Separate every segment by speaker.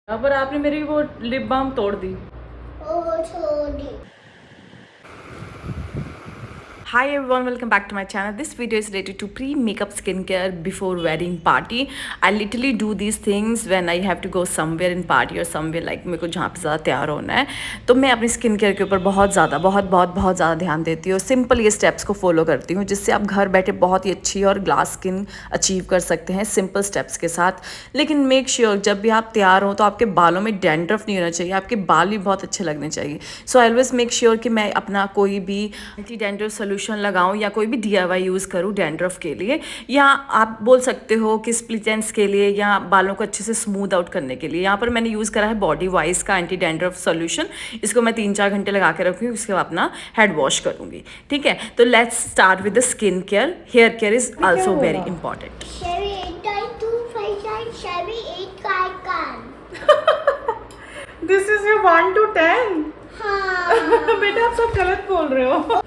Speaker 1: पर आपने मेरी वो लिप बाम तोड़ दी। Hi everyone, welcome back to my channel. This video is related to pre-makeup skincare before wedding party. I literally do these things when I have to go somewhere in party or somewhere like मेरे को जहाँ पे ज़्यादा तैयार होना है, तो मैं अपनी स्किन केयर के ऊपर बहुत ज़्यादा ध्यान देती हूँ। सिंपल ये स्टेप्स को फॉलो करती हूँ जिससे आप घर बैठे बहुत ही अच्छी और ग्लास स्किन अचीव कर सकते हैं सिंपल स्टेप्स के साथ। लेकिन मेक श्योर जब भी आप तैयार हो तो आपके बालों में डैंड्रफ नहीं होना चाहिए, आपके बाल भी बहुत अच्छे लगने चाहिए। सो आई ऑलवेज मेक श्योर कि मैं अपना कोई भी एंटी डैंड्रफ सोल्यूशन लगाऊं या कोई भी DIY यूज़ करूं डैंड्रफ के लिए, या आप बोल सकते हो कि स्प्लिट एंड्स के लिए या बालों को अच्छे से स्मूथ आउट करने के लिए। यहाँ पर मैंने यूज़ करा है बॉडी वाइज का एंटी डैंड्रफ सोल्यूशन। इसको मैं 3-4 घंटे लगा के रखूँगी, उसके बाद अपना हेड वॉश करूँगी। ठीक है, तो let's start with the skin care. Hair care is also very important. This is your 1 to 10। हाँ। बेटा आप सब गलत बोल रहे हो।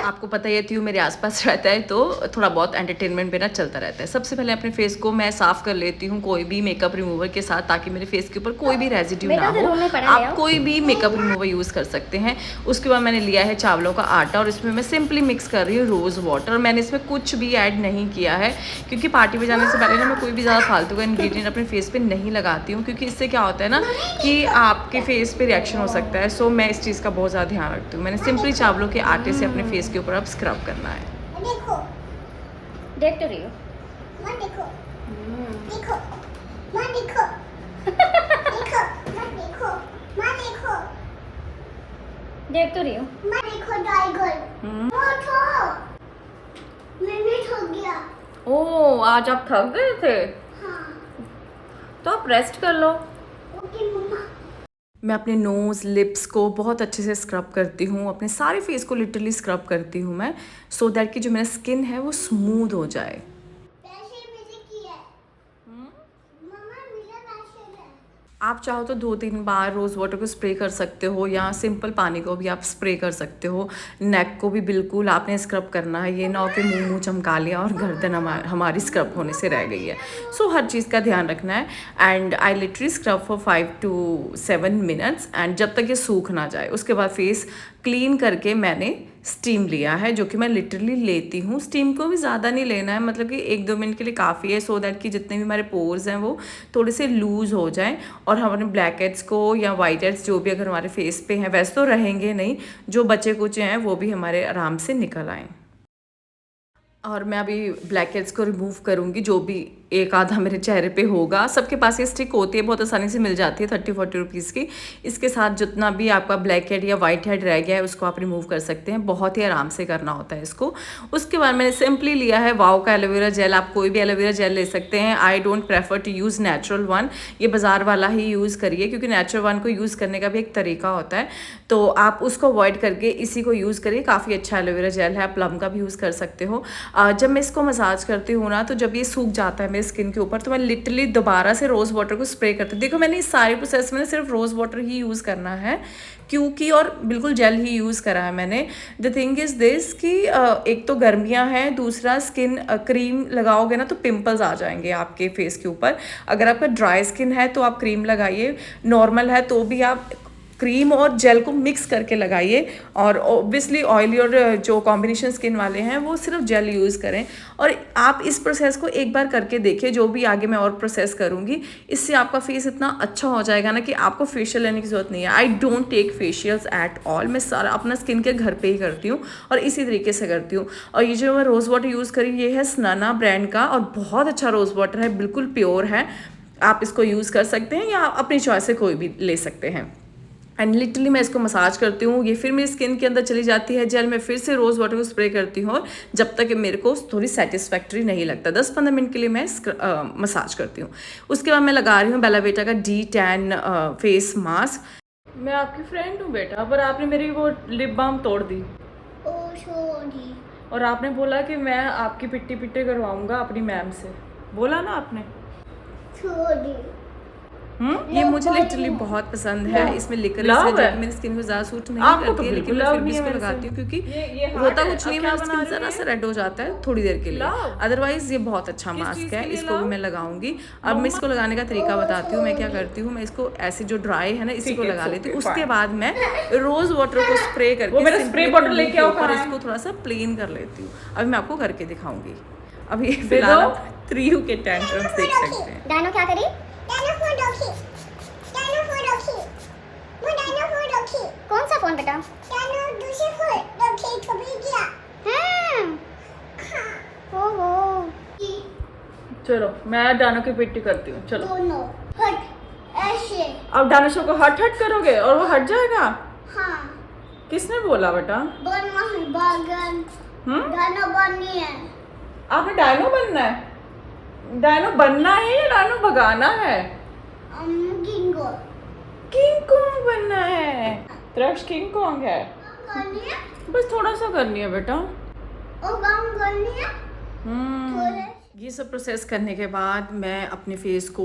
Speaker 1: आपको पता है त्यू मेरे आसपास रहता है तो थोड़ा बहुत एंटरटेनमेंट मेरा चलता रहता है। सबसे पहले अपने फेस को मैं साफ कर लेती हूँ कोई भी मेकअप रिमूवर के साथ, ताकि मेरे फेस के ऊपर कोई भी रेजिड्यू ना हो। आप कोई भी मेकअप रिमूवर यूज़ कर सकते हैं। उसके बाद मैंने लिया है चावलों का आटा और इसमें मैं सिंपली मिक्स कर रही हूँ रोज़ वाटर। मैंने इसमें कुछ भी ऐड नहीं किया है क्योंकि पार्टी में जाने से पहले ना मैं कोई भी ज़्यादा फालतू का इंग्रेडिएंट अपने फेस पे नहीं लगाती हूँ, क्योंकि इससे क्या होता है ना कि आपके फेस पे रिएक्शन हो सकता है। सो मैं इस चीज़ का बहुत ज़्यादा ध्यान रखती हूँ। मैंने सिंपली चावलों के आटे से अपने फेस के ऊपर अब स्क्रब करना है।
Speaker 2: देखो, देख तो रही हो। मां देखो, देखो, मां देखो, देखो, मां देखो, मां देखो, देख तो रही हो। मां देखो टाइगर। उठो, मैं भी थक गया।
Speaker 1: ओह, आज आप थक गए थे?
Speaker 2: हाँ।
Speaker 1: तो आप रेस्ट कर लो।
Speaker 2: ओके मम्मा।
Speaker 1: मैं अपने नोज़ लिप्स को बहुत अच्छे से स्क्रब करती हूँ, अपने सारे फेस को लिटरली स्क्रब करती हूँ मैं, सो दैट कि जो मेरा स्किन है वो स्मूथ हो जाए। आप चाहो तो 2-3 बार रोज़ वाटर को स्प्रे कर सकते हो या सिंपल पानी को भी आप स्प्रे कर सकते हो। नेक को भी बिल्कुल आपने स्क्रब करना है, ये ना हो कि मुँह चमका लिया और गर्दन हमारी स्क्रब होने से रह गई है। सो हर चीज़ का ध्यान रखना है। And I literally scrub for 5 to 7 minutes and जब तक ये सूख ना जाए। उसके बाद फेस क्लीन करके मैंने स्टीम लिया है, जो कि मैं लिटरली लेती हूँ। स्टीम को भी ज़्यादा नहीं लेना है, मतलब कि 1-2 मिनट के लिए काफ़ी है, सो दैट कि जितने भी हमारे पोर्स हैं वो थोड़े से लूज़ हो जाएं और हमारे ब्लैक हेड्स को या वाइट हेड्स जो भी अगर हमारे फेस पे हैं, वैसे तो रहेंगे नहीं, जो बचे कुचे हैं वो भी हमारे आराम से निकल आएँ। और मैं अभी ब्लैक हेड्स को रिमूव करूँगी, जो भी एक आधा मेरे चेहरे पे होगा। सबके पास ये स्टिक होती है, बहुत आसानी से मिल जाती है 30-40 रुपीज़ की। इसके साथ जितना भी आपका ब्लैक हेड या वाइट हेड रह गया है उसको आप रिमूव कर सकते हैं। बहुत ही आराम से करना होता है इसको। उसके बाद मैंने सिंपली लिया है वाओ का एलोवेरा जेल। आप कोई भी एलोवेरा जेल ले सकते हैं। I don't prefer to use natural one, ये बाज़ार वाला ही यूज़ करिए, क्योंकि नेचुरल वन को यूज़ करने का भी एक तरीका होता है, तो आप उसको अवॉइड करके इसी को यूज़ करिए। काफ़ी अच्छा एलोवेरा जेल है, आप प्लम का भी यूज़ कर सकते हो। जब मैं इसको मसाज करती हूँ ना, तो जब ये सूख जाता है मेरे स्किन के ऊपर, तो मैं लिटरली दोबारा से रोज़ वाटर को स्प्रे करती हूँ। देखो मैंने इस सारे प्रोसेस में सिर्फ रोज़ वाटर ही यूज़ करना है, क्योंकि और बिल्कुल जेल ही यूज़ करा है मैंने। द थिंग इज़ दिस कि एक तो गर्मियाँ हैं, दूसरा स्किन क्रीम लगाओगे ना तो पिंपल्स आ जाएंगे आपके फेस के ऊपर। अगर आपका ड्राई स्किन है तो आप क्रीम लगाइए, नॉर्मल है तो भी आप क्रीम और जेल को मिक्स करके लगाइए। और ऑब्वियसली ऑयली और जो कॉम्बिनेशन स्किन वाले हैं वो सिर्फ जेल यूज़ करें। और आप इस प्रोसेस को एक बार करके देखिए, जो भी आगे मैं और प्रोसेस करूँगी, इससे आपका फेस इतना अच्छा हो जाएगा ना कि आपको फेशियल लेने की ज़रूरत नहीं है। I don't take facials at all. मैं सारा अपना स्किन के घर पे ही करती हूँ और इसी तरीके से करती हूँ। और ये जो मैं रोज़ वाटर यूज़ करी ये है स्नाना ब्रांड का और बहुत अच्छा रोज़ वाटर है, बिल्कुल प्योर है। आप इसको यूज़ कर सकते हैं या अपनी चॉइस से कोई भी ले सकते हैं। एंड लिटरली मैं इसको मसाज करती हूँ, ये फिर मेरी स्किन के अंदर चली जाती है जेल। मैं फिर से रोज़ वाटर को स्प्रे करती हूँ और जब तक कि मेरे को थोड़ी सेटिस्फैक्ट्री नहीं लगता 10-15 मिनट के लिए मैं मसाज करती हूँ। उसके बाद मैं लगा रही हूँ बेला वीटा का D10 फेस मास्क। मैं आपकी फ्रेंड हूँ बेटा, पर आपने मेरी वो लिप बाम तोड़ दी। और आपने बोला कि मैं आपकी पिट्टी करवाऊँगा अपनी मैम से, बोला ना आपने। ये मुझे लिटरली बहुत पसंद है। इसमें लिकर
Speaker 3: लव
Speaker 1: है जो
Speaker 3: है।
Speaker 1: कि मेरी स्किन को ज़्यादा सूट नहीं
Speaker 3: आपको तो
Speaker 1: करती है, लेकिन
Speaker 3: बिल्कुल
Speaker 1: मैं
Speaker 3: लव
Speaker 1: फिर भी
Speaker 3: नहीं है
Speaker 1: इसको
Speaker 3: वैसे।
Speaker 1: लगाती हूँ क्योंकि
Speaker 3: ये
Speaker 1: होता
Speaker 3: heart है।
Speaker 1: कुछ नहीं,
Speaker 3: अब
Speaker 1: मेरा
Speaker 3: क्या
Speaker 1: स्किन
Speaker 3: बना रही
Speaker 1: ज़रा
Speaker 3: है?
Speaker 1: सा रेड हो जाता है थोड़ी देर के लिए।
Speaker 3: लव।
Speaker 1: अदरवाइज ये बहुत अच्छा
Speaker 3: किस
Speaker 1: मास्क
Speaker 3: चीज़
Speaker 1: है,
Speaker 3: के लिए
Speaker 1: इसको भी
Speaker 3: लव?
Speaker 1: मैं लगाऊंगी। अब मैं इसको लगाने का तरीका बताती हूँ। मैं क्या करती हूँ, मैं इसको ऐसे जो ड्राई है ना इसी
Speaker 3: ठीक
Speaker 1: को
Speaker 3: है,
Speaker 1: लगा
Speaker 3: it's
Speaker 1: लेती हूँ।
Speaker 3: okay,
Speaker 1: उसके
Speaker 3: fine।
Speaker 1: बाद मैं रोज़ वाटर को स्प्रे करके
Speaker 3: वो मेरा
Speaker 1: simply
Speaker 3: spray
Speaker 1: अपने
Speaker 3: bottle
Speaker 1: मुंह
Speaker 3: लेके
Speaker 1: के
Speaker 3: आओ,
Speaker 1: ऊपर
Speaker 3: कहाँ है?
Speaker 1: इसको थोड़ा सा प्लेन कर लेती हूँ। अभी मैं आपको करके दिखाऊंगी। अभी
Speaker 3: दे
Speaker 1: फिलहाल
Speaker 3: दो।
Speaker 1: आप त्रियू के टेंट्रम्स देख सकते हैं।
Speaker 2: डायनो क्या करी? डायनो फोन रखी। डायनो फोन रखी। वो डायनो फोन रखी। कौन सा फोन बेटा? डायनो दूसरे फोन रखी कभी गया। ओहो।
Speaker 3: चलो मैं डानो की पिट्टी करती हूँ। चलो
Speaker 2: दोनों हट ऐसे।
Speaker 3: अब डायनासोर को हट हट करोगे और वो हट जाएगा।
Speaker 2: हाँ।
Speaker 3: किसने बोला बेटा?
Speaker 2: बनना है बागन। डायनो बननी है।
Speaker 3: आपने डायनो बनना है? डायनो बनना है या डायनो भगाना है?
Speaker 2: गिंगो।
Speaker 3: किंग कॉन्ग बनना है। त्रक्ष किंग कॉन्ग है।
Speaker 2: करनी है।
Speaker 3: बस थोड़ा सा करनी है बेटा।
Speaker 2: और काम करनी है। थोड़े।
Speaker 1: ये सब प्रोसेस करने के बाद मैं अपने फेस को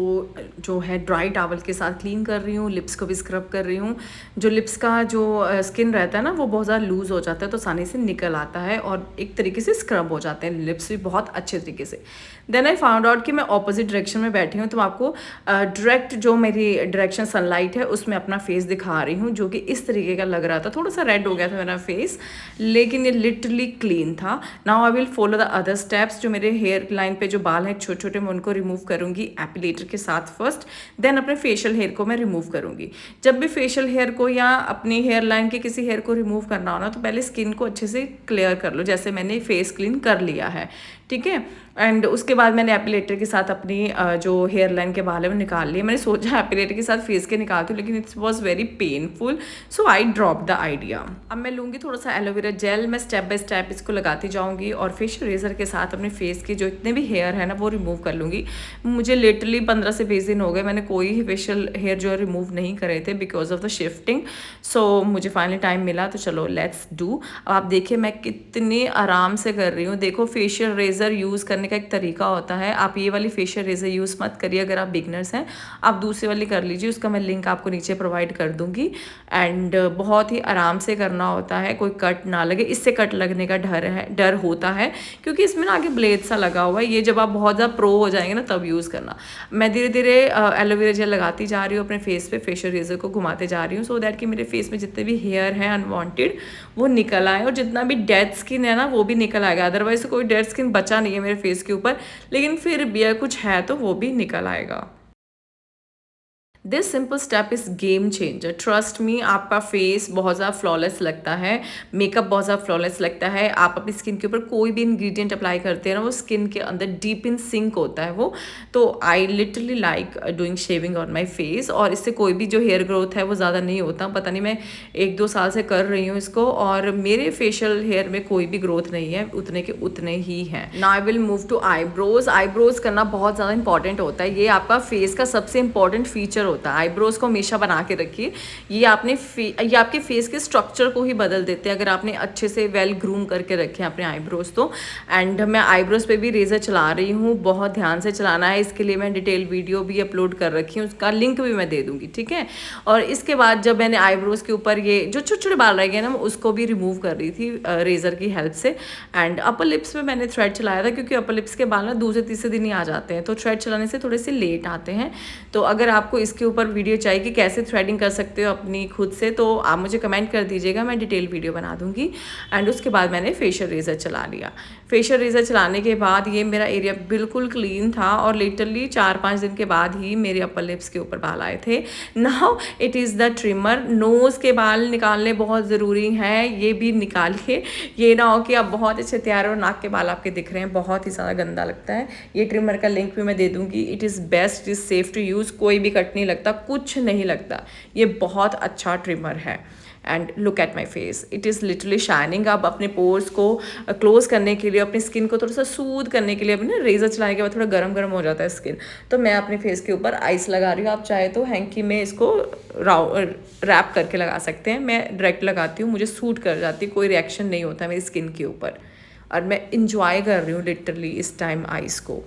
Speaker 1: जो है ड्राई टॉवल के साथ क्लीन कर रही हूँ, लिप्स को भी स्क्रब कर रही हूँ। जो लिप्स का जो स्किन रहता है ना वो बहुत ज़्यादा लूज़ हो जाता है, तो आसानी से निकल आता है और एक तरीके से स्क्रब हो जाते हैं लिप्स भी बहुत अच्छे तरीके से। देन आई फाउंड आउट कि मैं ऑपोजिट डायरेक्शन में बैठी हूँ, तो मैं आपको डायरेक्ट जो मेरी डायरेक्शन सनलाइट है उसमें अपना फेस दिखा रही हूँ, जो कि इस तरीके का लग रहा था। थोड़ा सा रेड हो गया था मेरा फेस, लेकिन ये लिटरली क्लीन था। Now I will follow the other steps. जो मेरे हेयर लाइन पे जो बाल हैं छोटे छोटे, मैं उनको रिमूव करूंगी एपिलेटर के साथ फर्स्ट, देन अपने फेशियल हेयर को मैं रिमूव करूंगी। जब भी फेशियल हेयर को या अपनी हेयर लाइन के किसी हेयर को रिमूव करना हो ना, तो पहले स्किन को अच्छे से क्लियर कर लो, जैसे मैंने फेस क्लीन कर लिया है, ठीक है। एंड उसके बाद मैंने एपिलेटर के साथ अपनी जो हेयर लाइन के बाल है वो निकाल लिए। मैंने सोचा एपिलेटर के साथ फेस के निकालती हूँ, लेकिन it's was very painful, so I drop the idea. अब मैं लूँगी थोड़ा सा एलोवेरा जेल, मैं स्टेप बाय स्टेप इसको लगाती जाऊँगी और फेशियल रेजर के साथ अपने फेस के जो इतने भी हेयर है ना वो रिमूव कर लूँगी। मुझे लिटरली 15 से 20 दिन हो गए, मैंने कोई ही फेशियल हेयर जो है रिमूव नहीं करे थे बिकॉज ऑफ द शिफ्टिंग। सो मुझे फाइनली टाइम मिला, तो चलो लेट्स डू। अब आप देखिए मैं कितने आराम से कर रही हूँ। देखो फेशियल रेजर यूज़ करने का एक तरीका होता है। आप ये वाली फेशियल रेजर यूज़ मत करिए अगर आप बिगनर्स हैं, आप दूसरी वाली कर लीजिए, उसका मैं लिंक आपको नीचे प्रोवाइड कर दूंगी। एंड बहुत ही आराम से करना होता है, कोई कट ना लगे। इससे कट लगने का डर होता है क्योंकि इसमें ना आगे ब्लेड सा लगा हुआ है। ये जब आप बहुत ज़्यादा प्रो हो जाएंगे ना तब यूज़ करना। मैं धीरे धीरे एलोवेरा जेल लगाती जा रही हूँ अपने फेस पे, फेशियल रेजर को घुमाते जा रही हूँ, सो दैट कि मेरे फेस में जितने भी हेयर हैं अनवांटेड वो निकल आए, और जितना भी डेड स्किन है ना वो भी निकल आएगा। अदरवाइज कोई डेड स्किन बचा नहीं है मेरे फेस के ऊपर, लेकिन फिर भी कुछ है तो वो भी निकल आएगा। This simple step is game changer, trust me. आपका फेस बहुत ज़्यादा फ्लॉलेस लगता है, मेकअप बहुत ज़्यादा फ्लॉलेस लगता है। आप अपनी स्किन के ऊपर कोई भी इंग्रेडिएंट अप्लाई करते हैं ना, वो स्किन के अंदर डीप इन सिंक होता है वो। तो I literally like doing shaving on my face, और इससे कोई भी जो हेयर ग्रोथ है वो ज़्यादा नहीं होता। पता नहीं मैं 1-2 साल से कर रही हूँ इसको, और मेरे फेशियल हेयर में कोई भी ग्रोथ नहीं है, उतने के उतने ही हैं। Now I will move to eyebrows. Eyebrows करना बहुत ज़्यादा इंपॉर्टेंट होता है, ये आपका फेस का सबसे इंपॉर्टेंट फीचर होता है। आईब्रोज को हमेशा बना के रखिए, ये आपके फेस के स्ट्रक्चर को ही बदल देते हैं अगर आपने अच्छे से वेल ग्रूम करके रखे हैं अपने आईब्रोज तो। एंड मैं आईब्रोज पे भी रेजर चला रही हूँ, बहुत ध्यान से चलाना है। इसके लिए मैं डिटेल वीडियो भी अपलोड कर रखी हूँ, उसका लिंक भी मैं दे दूँगी, ठीक है। और इसके बाद जब मैंने आईब्रोज के ऊपर ये जो छोटे छोटे बाल रह गए ना, उसको भी रिमूव कर रही थी रेजर की हेल्प से। एंड अपर लिप्स में मैंने थ्रेड चलाया था, क्योंकि अपर लिप्स के बाल ना दूसरे तीसरे दिन ही आ जाते हैं, तो थ्रेड चलाने से थोड़े से लेट आते हैं। तो अगर आपको इसके ऊपर वीडियो चाहिए कि कैसे थ्रेडिंग कर सकते हो अपनी खुद से, तो आप मुझे कमेंट कर दीजिएगा, मैं डिटेल वीडियो बना दूंगी। एंड उसके बाद मैंने फेशियल रेजर चला लिया। फेशियल रेजर चलाने के बाद ये मेरा एरिया बिल्कुल क्लीन था, और लिटरली 4-5 दिन के बाद ही मेरे अपर लिप्स के ऊपर बाल आए थे। Now it is the trimmer. Nose के बाल निकालने बहुत ज़रूरी हैं, ये भी निकालिए। ये ना हो कि आप बहुत अच्छे तैयार हो, नाक के बाल आपके दिख रहे हैं, बहुत ही ज़्यादा गंदा लगता है। ये ट्रिमर का लिंक भी मैं दे दूँगी। It is best, is safe to use, कोई भी कट नहीं लगता, कुछ नहीं लगता। ये बहुत अच्छा ट्रिमर है। And look at my face, it is literally shining. अब अपने पोर्स को क्लोज करने के लिए, अपनी स्किन को थोड़ा सा सूद करने के लिए, अपने रेजर चलाने के बाद थोड़ा गरम गरम हो जाता है स्किन, तो मैं अपने फेस के ऊपर आइस लगा रही हूँ। आप चाहे तो हैंकी में इसको रैप करके लगा सकते हैं, मैं डायरेक्ट लगाती हूँ, मुझे सूट कर जाती है, कोई रिएक्शन नहीं होता मेरी स्किन के ऊपर, और मैं इंजॉय कर रही हूँ लिटरली इस टाइम आइस को।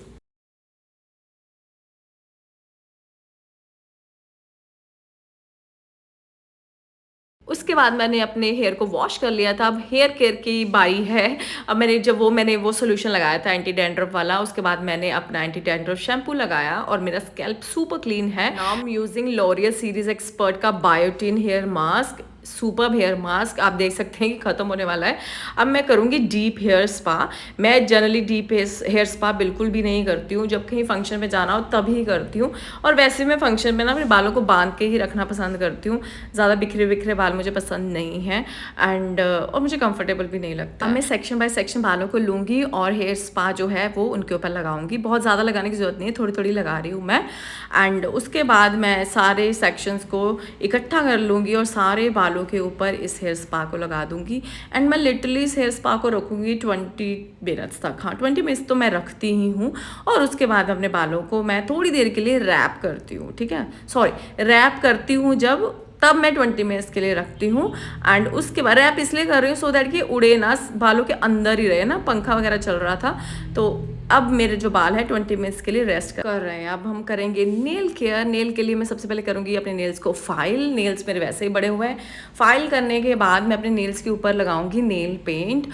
Speaker 1: उसके बाद मैंने अपने हेयर को वॉश कर लिया था। अब हेयर केयर की बारी है। अब मैंने वो सोल्यूशन लगाया था एंटी डैंड्रफ वाला, उसके बाद मैंने अपना एंटी डैंड्रफ शैम्पू लगाया और मेरा स्कैल्प सुपर क्लीन है। Now I am using L'Oreal series expert का biotin hair mask, super hair mask. आप देख सकते हैं कि ख़त्म होने वाला है। अब मैं करूँगी डीप हेयर स्पा। मैं जनरली डीप हेयर स्पा बिल्कुल भी नहीं करती हूँ, जब कहीं फंक्शन में जाना हो तभी करती हूँ। और वैसे मैं फंक्शन में ना अपने बालों को बांध के ही रखना पसंद करती हूँ, ज़्यादा बिखरे बिखरे बाल मुझे पसंद नहीं हैं और मुझे कंफर्टेबल भी नहीं लगता। अब मैं सेक्शन बाय सेक्शन बालों को लूँगी और हेयर स्पा जो है वो उनके ऊपर लगाऊंगी। बहुत ज़्यादा लगाने की ज़रूरत नहीं है, थोड़ी थोड़ी लगा रही हूँ मैं। एंड उसके बाद मैं सारे सेक्शंस को इकट्ठा कर लूँगी और सारे बालों के ऊपर इस हेयर स्पा को लगा दूंगी। एंड मैं लिटरली इस हेयर स्पा को रखूँगी 20 मिनट्स तक। हाँ, 20 मिनट्स तो मैं रखती ही हूँ। और उसके बाद अपने बालों को मैं थोड़ी देर के लिए रैप करती हूँ, ठीक है, सॉरी रैप करती हूँ तब मैं 20 मिनट्स के लिए रखती हूँ। एंड उसके बाद रैप इसलिए कर रही हूँ सो दैट कि उड़े ना, बालों के अंदर ही रहे ना, पंखा वगैरह चल रहा था। तो अब मेरे जो बाल है 20 मिनट्स के लिए रेस्ट कर रहे हैं। अब हम करेंगे नेल केयर। नेल के लिए मैं सबसे पहले करूँगी अपने नेल्स को फाइल। नेल्स मेरे वैसे ही बड़े हुए हैं। फाइल करने के बाद मैं अपने नेल्स के ऊपर लगाऊंगी नेल पेंट।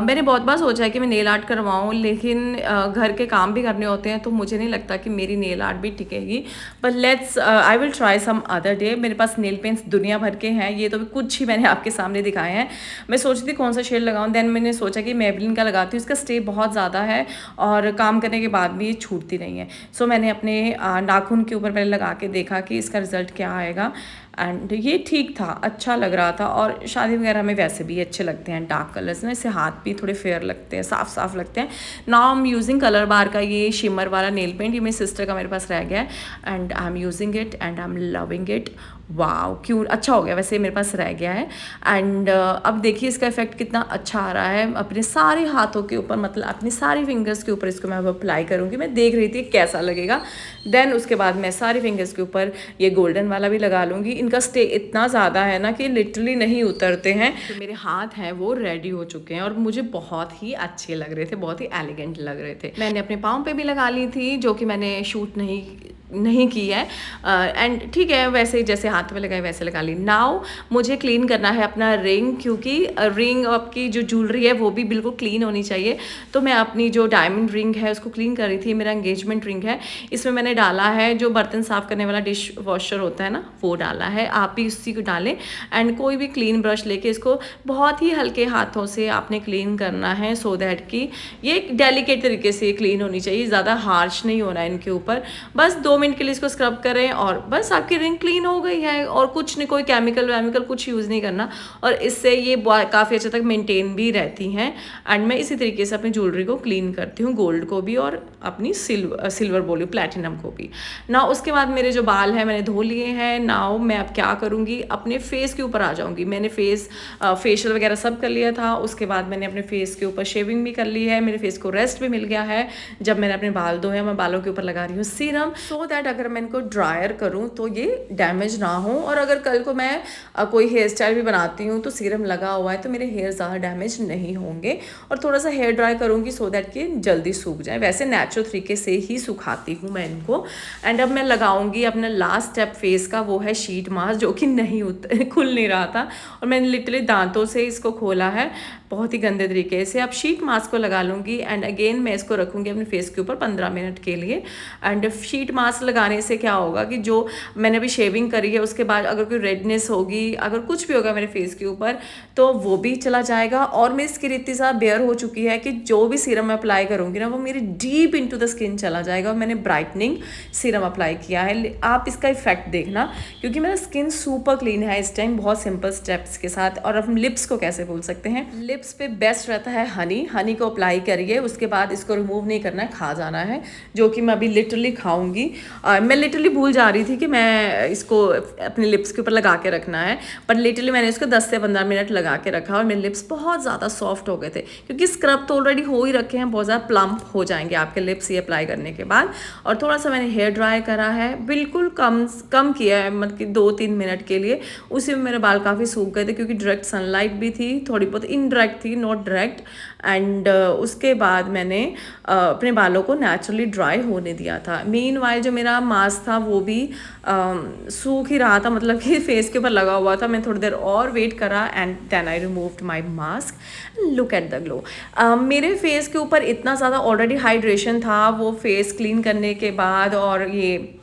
Speaker 1: मैंने बहुत बार सोचा है कि मैं नेल आर्ट करवाऊँ, लेकिन घर के काम भी करने होते हैं तो मुझे नहीं लगता कि मेरी नेल आर्ट भी टिकेगी। But I will try some other day. मेरे पास नेल पेंट्स दुनिया भर के हैं, ये तो कुछ ही मैंने आपके सामने दिखाए हैं। मैं सोच रही थी कौन सा शेड लगाऊँ, देन मैंने सोचा कि मेबलिन का लगाती हूँ, इसका स्टे बहुत ज़्यादा है और काम करने के बाद भी ये छूटती नहीं है। सो मैंने अपने नाखून के ऊपर पहले लगा के देखा कि इसका रिजल्ट क्या आएगा। एंड ये ठीक था, अच्छा लग रहा था। और शादी वगैरह में वैसे भी अच्छे लगते हैं डार्क कलर्स ना, इससे हाथ भी थोड़े फेयर लगते हैं, साफ साफ लगते हैं। Now I am using Colorbar का ये शिमर वाला नेल पेंट। ये मेरी सिस्टर का मेरे पास रह गया है and I am using it and I am loving it. Wow, क्यों अच्छा हो गया, वैसे मेरे पास रह गया है। एंड अब देखिए इसका इफेक्ट कितना अच्छा आ रहा है अपने सारे हाथों के ऊपर, मतलब अपनी सारी फिंगर्स के ऊपर इसको मैं अब अप्लाई करूँगी। मैं देख रही थी कैसा लगेगा। देन उसके बाद मैं सारी फिंगर्स के ऊपर ये गोल्डन वाला भी लगा लूँगी। इनका स्टे इतना ज़्यादा है ना कि लिटरली नहीं उतरते हैं। तो मेरे हाथ हैं वो रेडी हो चुके हैं और मुझे बहुत ही अच्छे लग रहे थे, बहुत ही एलिगेंट लग रहे थे। मैंने अपने पाँव पे भी लगा ली थी, जो कि मैंने शूट नहीं की है। एंड ठीक है, वैसे ही जैसे हाथ में लगाई वैसे लगा ली। नाउ मुझे क्लीन करना है अपना रिंग, क्योंकि रिंग आपकी जो ज्वेलरी है वो भी बिल्कुल क्लीन होनी चाहिए। तो मैं अपनी जो डायमंड रिंग है उसको क्लीन कर रही थी। मेरा एंगेजमेंट रिंग है, इसमें मैंने डाला है जो बर्तन साफ़ करने वाला डिश वॉशर होता है ना, वो डाला है। आप भी उसी को डालें एंड कोई भी क्लीन ब्रश लेके इसको बहुत ही हल्के हाथों से आपने क्लीन करना है, सो दैट कि ये एक डेलिकेट तरीके से क्लीन होनी चाहिए, ज़्यादा हार्श नहीं होना है इनके ऊपर। बस 2 मिनट के लिए इसको स्क्रब करें और बस आपकी रिंग क्लीन हो गई है। और कुछ नहीं, कोई केमिकल कुछ यूज़ नहीं करना और इससे ये काफ़ी अच्छे तक मेंटेन भी रहती हैं। एंड मैं इसी तरीके से अपनी ज्वेलरी को क्लीन करती हूँ, गोल्ड को भी और अपनी सिल्वर बोली प्लैटिनम को भी ना। उसके बाद मेरे जो बाल हैं मैंने धो लिए हैं। नाउ मैं अब क्या करूँगी, अपने फेस के ऊपर आ जाऊँगी। मैंने फेशियल वगैरह सब कर लिया था। उसके बाद मैंने अपने फेस के ऊपर शेविंग भी कर ली है, मेरे फेस को रेस्ट भी मिल गया है। जब मैंने अपने बाल धोए, मैं बालों के ऊपर लगा रही हूँ सीरम, सो दैट अगर मैं इनको ड्रायर करूँ तो ये डैमेज ना हो। और अगर कल को मैं कोई हेयर स्टाइल भी बनाती हूँ तो सीरम लगा हुआ है तो मेरे हेयर ज़्यादा डैमेज नहीं होंगे। और थोड़ा सा हेयर ड्राई करूँगी सो दैट कि जल्दी सूख जाए। वैसे नेचुरल तरीके से ही सुखाती हूँ मैं इनको। एंड अब मैं लगाऊंगी अपना लास्ट स्टेप फेस का, वो है शीट मास्क, जो कि खुल नहीं रहा था और मैंने लिटरली दांतों से इसको खोला है बहुत ही गंदे तरीके से। अब शीट मास्क को लगा लूँगी एंड अगेन मैं इसको रखूँगी अपने फेस के ऊपर 15 मिनट के लिए। एंड शीट मास्क लगाने से क्या होगा कि जो मैंने अभी शेविंग करी है उसके बाद अगर कोई रेडनेस होगी, अगर कुछ भी होगा मेरे फेस के ऊपर तो वो भी चला जाएगा। और मेरी स्किन इतनी ज़्यादा बेयर हो चुकी है कि जो भी सीरम मैं अप्लाई करूँगी ना वो मेरी डीप इनटू द स्किन चला जाएगा। और मैंने ब्राइटनिंग सीरम अप्लाई किया है, आप इसका इफेक्ट देखना, क्योंकि मेरा स्किन सुपर क्लीन है इस टाइम, बहुत सिंपल स्टेप्स के साथ। और अब हम लिप्स को कैसे भूल सकते हैं, लिप्स पे बेस्ट रहता है हनी को अप्लाई करिए। उसके बाद इसको रिमूव नहीं करना है, खा जाना है, जो कि मैं अभी लिटरली खाऊंगी। मैं लिटरली भूल जा रही थी कि मैं इसको अपने लिप्स के ऊपर लगा के रखना है, पर लिटरली मैंने इसको 10 से 15 मिनट लगा के रखा और मेरे लिप्स बहुत ज़्यादा सॉफ्ट हो गए थे, क्योंकि स्क्रब तो ऑलरेडी हो ही रखे हैं, बहुत ज़्यादा प्लम्प हो जाएंगे आपके लिप्स ये अप्लाई करने के बाद। और थोड़ा सा मैंने हेयर ड्राई करा है, बिल्कुल कम किया है, मतलब कि 2-3 मिनट के लिए। उसी में मेरे बाल काफ़ी सूख गए थे, क्योंकि डायरेक्ट सनलाइट भी थी, थोड़ी बहुत इनडायरेक्ट वेट थी, नॉट डायरेक्ट। एंड उसके बाद मैंने अपने बालों को नेचुरली ड्राई होने दिया था। मीनवाइल जो मेरा मास्क था वो भी सूख ही रहा था, मतलब कि फेस के ऊपर लगा हुआ था। मैं थोड़ी देर और वेट करा and then I removed my mask. Look at the glow. मेरे फेस के ऊपर इतना ज़्यादा ऑलरेडी हाइड्रेशन था वो फेस क्लीन करने के बाद और ये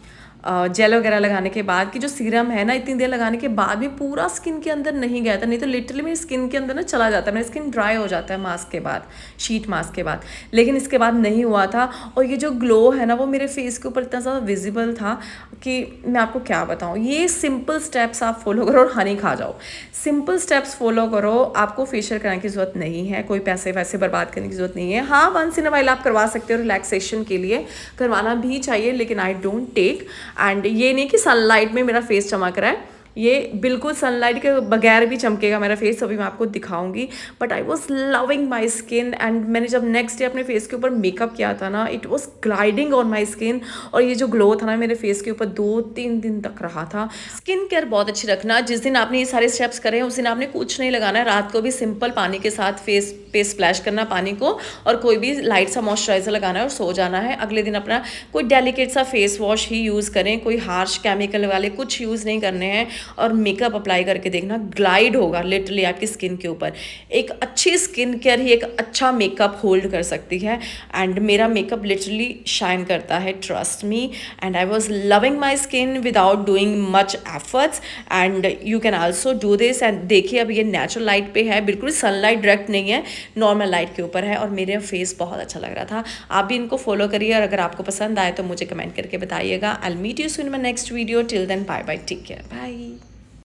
Speaker 1: जेल वगैरह लगाने के बाद कि जो सीरम है ना, इतनी देर लगाने के बाद भी पूरा स्किन के अंदर नहीं गया था। नहीं तो लिटरली मेरी स्किन के अंदर ना चला जाता है, मेरी स्किन ड्राई हो जाता है मास्क के बाद, शीट मास्क के बाद। लेकिन इसके बाद नहीं हुआ था। और ये जो ग्लो है ना वो मेरे फेस के ऊपर इतना ज़्यादा विजिबल था कि मैं आपको क्या बताऊँ। ये सिंपल स्टेप्स आप फॉलो करो और हनी खा जाओ। सिंपल स्टेप्स फॉलो करो, आपको फेशियल कराने की ज़रूरत नहीं है, कोई पैसे वैसे बर्बाद करने की ज़रूरत नहीं है। हाँ, वंस इन अ वाइल आप करवा सकते हो, रिलैक्सेशन के लिए करवाना भी चाहिए, लेकिन आई डोंट टेक। एंड ये नहीं कि सनलाइट में मेरा फेस चमक रहा है, ये बिल्कुल सनलाइट के बगैर भी चमकेगा मेरा फेस, अभी मैं आपको दिखाऊंगी। But I was loving my skin and मैंने जब नेक्स्ट डे अपने फेस के ऊपर मेकअप किया था ना, it was gliding on my skin. और ये जो ग्लो था ना मेरे फेस के ऊपर 2-3 दिन तक रहा था। स्किन केयर बहुत अच्छी रखना। जिस दिन आपने ये सारे स्टेप्स करे हैं उस दिन आपने कुछ नहीं लगाना है। रात को भी सिंपल पानी के साथ फेस पे स्प्लैश करना पानी को, और कोई भी लाइट सा मॉइस्चराइजर लगाना है और सो जाना है। अगले दिन अपना कोई डेलिकेट सा फेस वॉश ही यूज़ करें, कोई हार्श केमिकल वाले कुछ यूज़ नहीं करने हैं। और मेकअप अप्लाई करके देखना, ग्लाइड होगा लिटरली आपकी स्किन के ऊपर। एक अच्छी स्किन केयर ही एक अच्छा मेकअप होल्ड कर सकती है। एंड मेरा मेकअप लिटरली शाइन करता है, trust me. And I was loving my skin without doing much efforts and you can also do this. And देखिए अब ये नेचुरल लाइट पे है, बिल्कुल सनलाइट डायरेक्ट नहीं है, नॉर्मल लाइट के ऊपर है और मेरा फेस बहुत अच्छा लग रहा था। आप भी इनको फॉलो करिए और अगर आपको पसंद आए तो मुझे कमेंट करके बताइएगा। I will meet you soon in my next video. Till then bye bye, take care, bye.